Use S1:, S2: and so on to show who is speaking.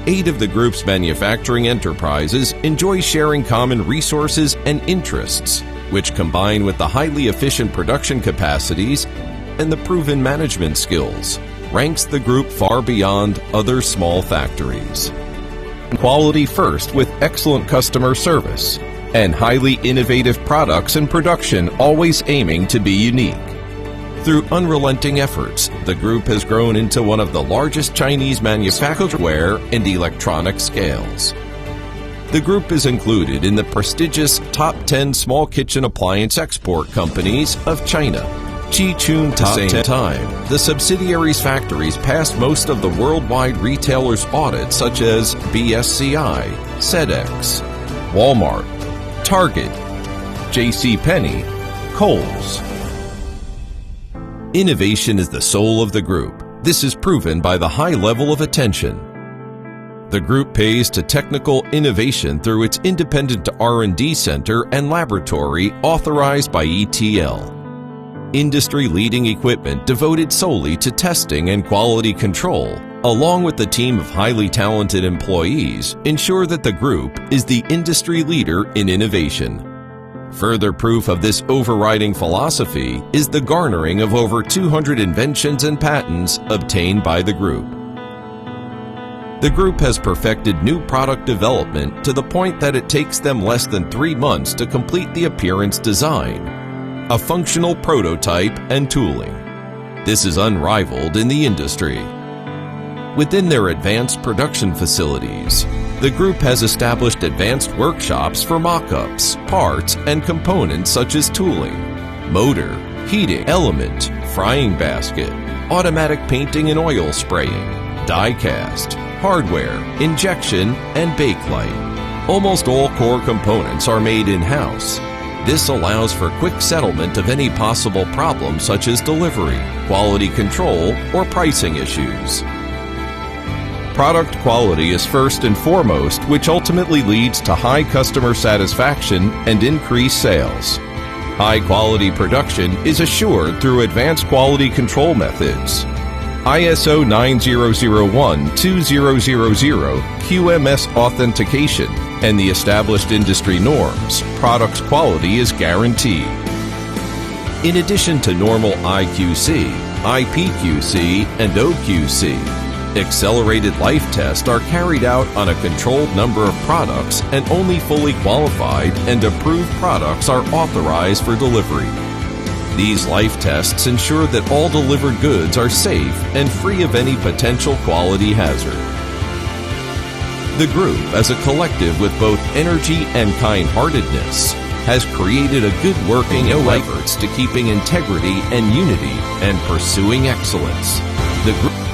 S1: 8 of the group's manufacturing enterprises enjoy sharing common resources and interests, which combine with the highly efficient production capacities and the proven management skills, ranks the group far beyond other small factories. Quality first with excellent customer service, and highly innovative products and production always aiming to be unique. Through unrelenting efforts, the group has grown into one of the largest Chinese manufacturers of cookware and electronic scales. The group is included in the prestigious top 10 small kitchen appliance export companies of China. At the same time, the subsidiaries' factories passed most of the worldwide retailers' audits such as BSCI, SEDEX, Walmart, Target, JCPenney, Kohl's. Innovation is the soul of the group. This is proven by the high level of attention. The group pays to technical innovation through its independent R&D center and laboratory authorized by ETL. Industry-leading equipment devoted solely to testing and quality control, along with the team of highly talented employees, ensure that the group is the industry leader in innovation. Further proof of this overriding philosophy is the garnering of over 200 inventions and patents obtained by the group. The group has perfected new product development to the point that it takes them less than 3 months to complete the appearance design, a functional prototype, and tooling. This is unrivaled in the industry. Within their advanced production facilities, the group has established advanced workshops for mock-ups, parts, and components such as tooling, motor, heating element, frying basket, automatic painting and oil spraying, die cast, hardware, injection, and bakelite. Almost all core components are made in-house. This allows for quick settlement of any possible problems such as delivery, quality control, or pricing issues. Product quality is first and foremost, which ultimately leads to high customer satisfaction and increased sales. High-quality production is assured through advanced quality control methods. ISO 9001-2000 QMS authentication and the established industry norms, product's quality is guaranteed. In addition to normal IQC, IPQC, and OQC, accelerated life tests are carried out on a controlled number of products, and only fully qualified and approved products are authorized for delivery. These life tests ensure that all delivered goods are safe and free of any potential quality hazard. The group, as a collective with both energy and kind-heartedness, has created a good working efforts to keeping integrity and unity and pursuing excellence. The group